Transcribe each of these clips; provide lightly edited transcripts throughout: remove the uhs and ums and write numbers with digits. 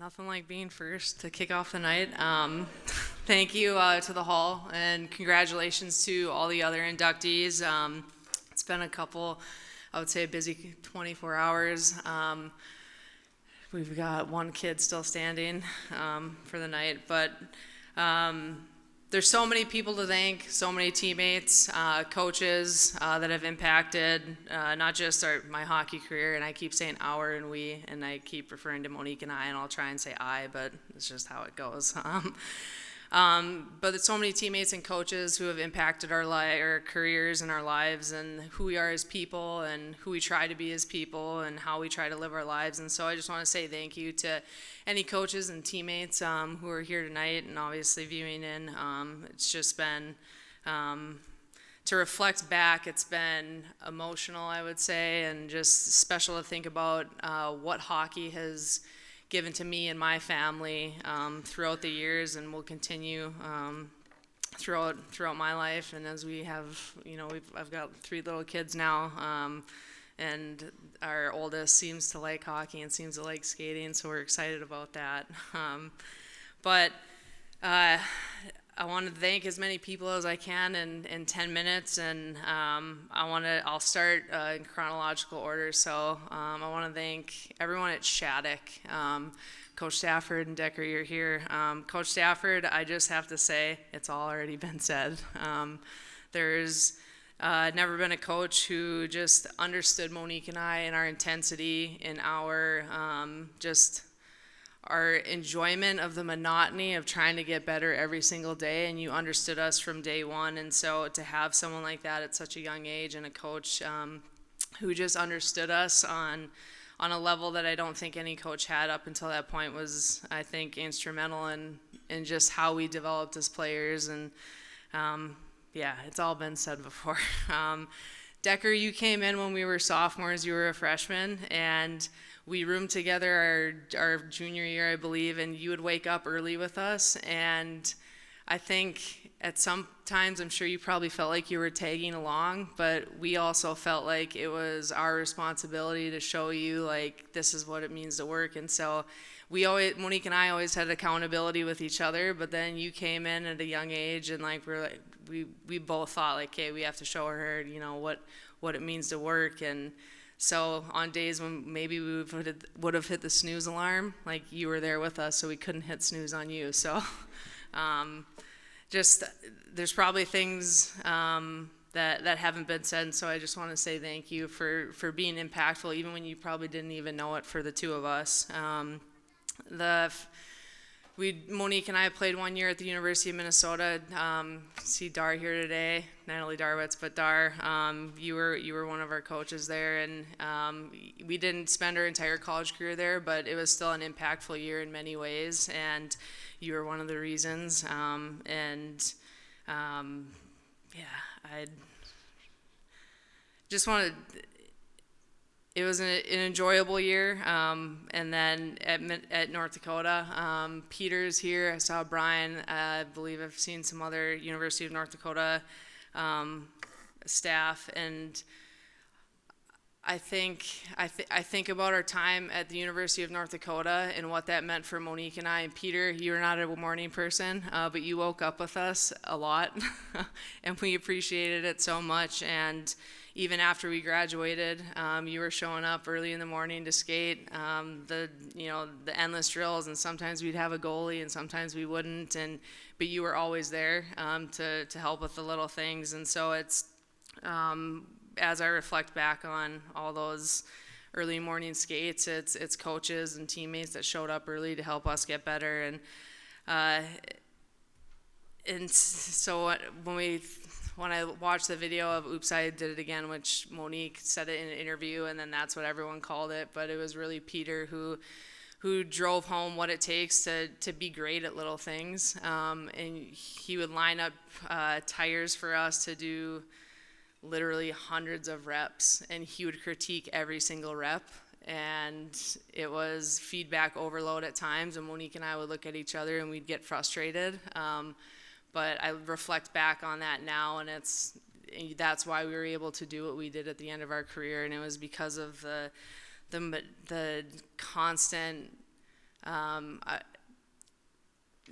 Nothing like being first to kick off the night. Thank you to the hall, and congratulations to all the other inductees. It's been a couple, I would say, busy 24 hours. We've got one kid still standing for the night, but there's so many people to thank, so many teammates, coaches that have impacted not just my hockey career, and I keep saying our and we, and I keep referring to Monique and I, and I'll try and say I, but it's just how it goes. But there's so many teammates and coaches who have impacted our careers and our lives and who we are as people and who we try to be as people and how we try to live our lives. And so I just want to say thank you to any coaches and teammates who are here tonight and obviously viewing in. It's just been, to reflect back, it's been emotional, I would say, and just special to think about what hockey has given to me and my family throughout the years, and will continue throughout my life. And as we have, I've got 3 little kids now, and our oldest seems to like hockey and seems to like skating, so we're excited about that. But I want to thank as many people as I can in 10 minutes, and I'll start in chronological order. So I want to thank everyone at Shattuck. Coach Stafford and Decker, you're here. Coach Stafford, I just have to say, it's all already been said. There's never been a coach who just understood Monique and I and our intensity and our our enjoyment of the monotony of trying to get better every single day, and you understood us from day one. And so to have someone like that at such a young age, and a coach who just understood us on a level that I don't think any coach had up until that point, was, I think, instrumental in just how we developed as players. And it's all been said before. Decker, you came in when we were sophomores, you were a freshman, and we roomed together our junior year, I believe, and you would wake up early with us. And I think at some times, I'm sure you probably felt like you were tagging along, but we also felt like it was our responsibility to show you, like, this is what it means to work. And so Monique and I always had accountability with each other, but then you came in at a young age, and we both thought, like, hey, we have to show her, what it means to work. And so on days when maybe we would have hit the snooze alarm, like, you were there with us, so we couldn't hit snooze on you. So there's probably things that haven't been said, so I just want to say thank you for being impactful, even when you probably didn't even know it, for the two of us. Monique and I played 1 year at the University of Minnesota. See Dar here today, not only Darwitz, but Dar. You were one of our coaches there, and we didn't spend our entire college career there, but it was still an impactful year in many ways, and you were one of the reasons. I just wanted. It was an enjoyable year, and then at North Dakota, Peter's here. I saw Brian. I believe I've seen some other University of North Dakota staff, and I think about our time at the University of North Dakota and what that meant for Monique and I. And Peter, you're not a morning person, but you woke up with us a lot, and we appreciated it so much. And even after we graduated, you were showing up early in the morning to skate, the endless drills, and sometimes we'd have a goalie and sometimes we wouldn't, but you were always there to help with the little things. And so it's, as I reflect back on all those early morning skates, it's coaches and teammates that showed up early to help us get better. And so when I watched the video of Oops, I Did It Again, which Monique said it in an interview, and then that's what everyone called it, but it was really Peter who drove home what it takes to be great at little things. And he would line up tires for us to do literally hundreds of reps, and he would critique every single rep. And it was feedback overload at times, and Monique and I would look at each other and we'd get frustrated. But I reflect back on that now, and that's why we were able to do what we did at the end of our career, and it was because of the constant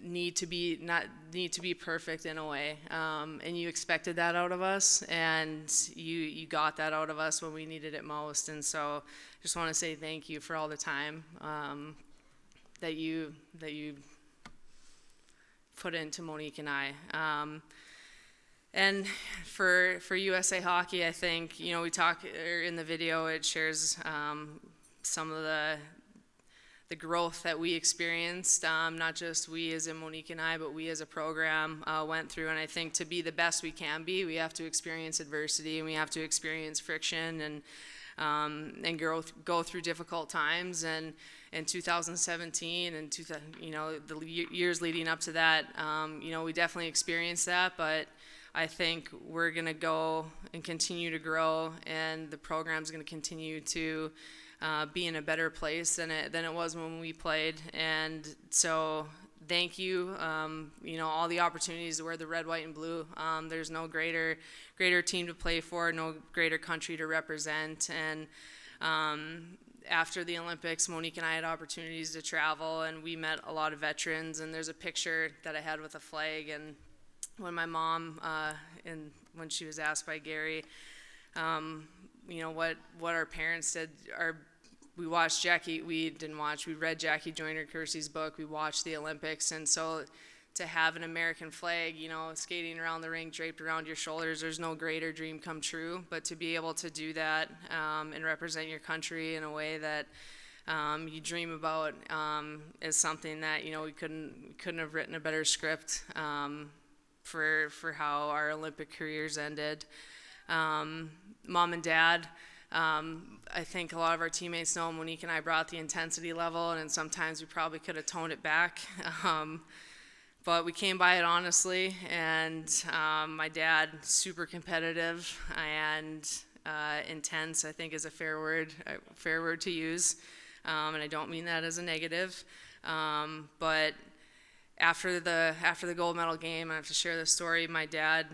need to be perfect in a way, and you expected that out of us, and you got that out of us when we needed it most. And so just want to say thank you for all the time that you put into Monique and I. And for USA Hockey, I think, we talk in the video, it shares some of the growth that we experienced, not just we as in Monique and I, but we as a program went through. And I think to be the best we can be, we have to experience adversity, and we have to experience friction and go through difficult times. And in 2017 and the years leading up to that, we definitely experienced that. But I think we're going to go and continue to grow, and the program's going to continue to be in a better place than it was when we played. And so thank you. All the opportunities to wear the red, white, and blue. There's no greater team to play for, no greater country to represent. And after the Olympics, Monique and I had opportunities to travel, and we met a lot of veterans. And there's a picture that I had with a flag. And when my mom, when she was asked by Gary, what our parents did, we watched we read Jackie Joyner Kersey's book, we watched the Olympics, and so to have an American flag, skating around the rink draped around your shoulders, there's no greater dream come true. But to be able to do that and represent your country in a way that you dream about is something that, we couldn't have written a better script for how our Olympic careers ended. Mom and Dad, I think a lot of our teammates know Monique and I brought the intensity level, and sometimes we probably could have toned it back. But we came by it honestly, and my dad, super competitive and intense, I think is a fair word to use, and I don't mean that as a negative. But after the gold medal game, I have to share this story. My dad,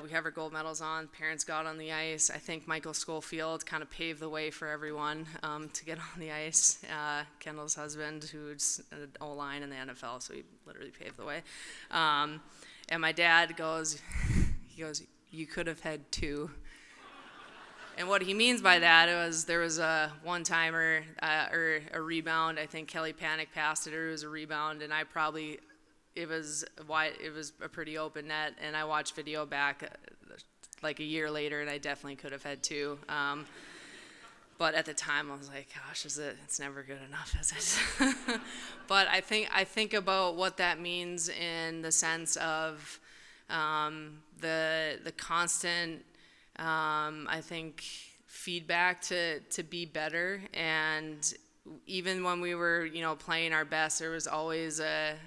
we have our gold medals on. Parents got on the ice. I think Michael Schofield kind of paved the way for everyone to get on the ice. Kendall's husband, who's an O-line in the NFL, so he literally paved the way. And my dad goes, "You could have had two." And what he means by that there was a one-timer or a rebound. I think Kelly Panic passed it, or it was a rebound, and it was a pretty open net, and I watched video back like a year later, and I definitely could have had two. But at the time, I was like, "Gosh, it's never good enough, is it?" But I think about what that means in the sense of the constant, I think, feedback to be better. And even when we were, playing our best, there was always a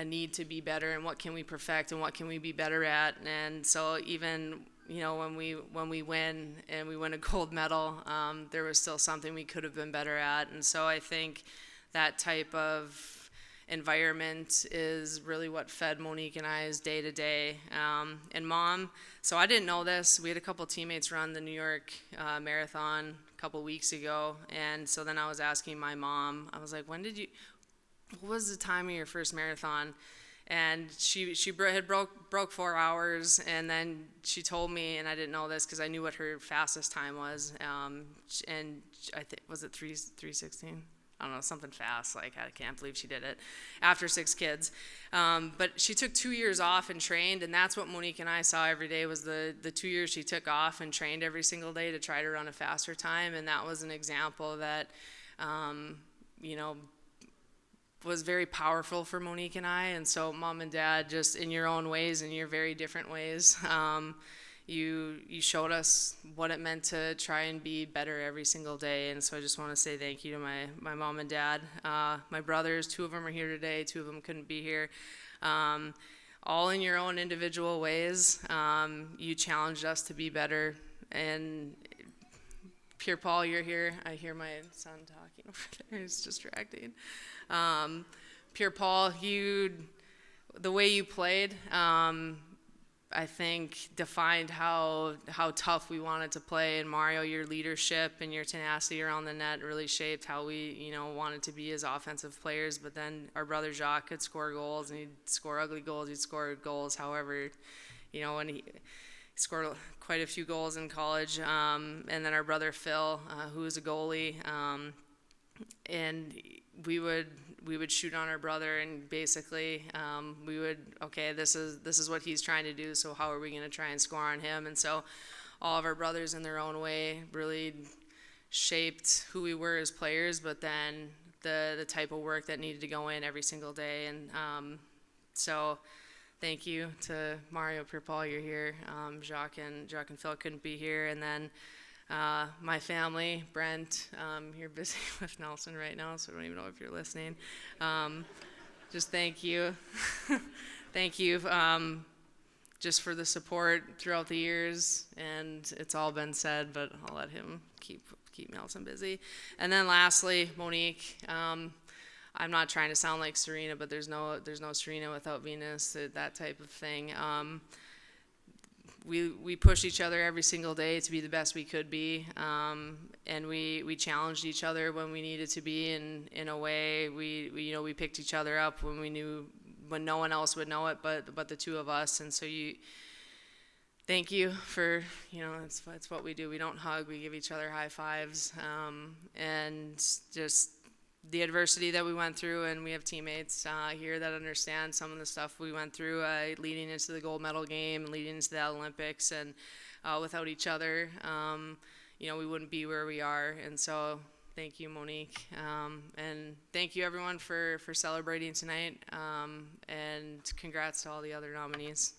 need to be better, and what can we perfect and what can we be better at. And so even when we win and we win a gold medal, there was still something we could have been better at. And so I think that type of environment is really what fed Monique and I's day to day. And Mom, so I didn't know this, we had a couple teammates run the New York Marathon a couple weeks ago, and so then I was asking my mom, I was like, what was the time of your first marathon? And she had broke 4 hours, and then she told me, and I didn't know this because I knew what her fastest time was, and I think, was it 3:16? I don't know, something fast, like I can't believe she did it after 6 kids. But she took 2 years off and trained, and that's what Monique and I saw every day was the 2 years she took off and trained every single day to try to run a faster time. And that was an example that, was very powerful for Monique and I. And so Mom and Dad, just in your own ways, in your very different ways, you showed us what it meant to try and be better every single day. And so I just want to say thank you to my mom and dad. My brothers, 2 of them are here today, 2 of them couldn't be here. All in your own individual ways, you challenged us to be better. And Pierre Paul, you're here. I hear my son talking over there. It's distracting. Pierre Paul, the way you played, I I think, defined how tough we wanted to play. And Mario, your leadership and your tenacity around the net really shaped how we, wanted to be as offensive players. But then our brother Jacques could score goals, and he'd score ugly goals, he'd score goals. However, when he scored quite a few goals in college. And then our brother Phil, who was a goalie, and we would shoot on our brother, and basically we would, okay, this is what he's trying to do, so how are we going to try and score on him? And so all of our brothers in their own way really shaped who we were as players, but then the type of work that needed to go in every single day. And so thank you to Mario, Paul, you're here. Jacques and Phil couldn't be here. And then my family, Brent, you're busy with Nelson right now, so I don't even know if you're listening. Just thank you. Thank you just for the support throughout the years. And it's all been said, but I'll let him keep Nelson busy. And then lastly, Monique. I'm not trying to sound like Serena, but there's no Serena without Venus, that type of thing. We pushed each other every single day to be the best we could be, and we challenged each other when we needed to be. In a way, we picked each other up when no one else would know it, but the two of us. And so thank you for, it's what we do. We don't hug, we give each other high fives, and just the adversity that we went through. And we have teammates here that understand some of the stuff we went through leading into the gold medal game, leading into the Olympics, and without each other, we wouldn't be where we are. And so thank you, Monique, and thank you everyone for celebrating tonight, and congrats to all the other nominees.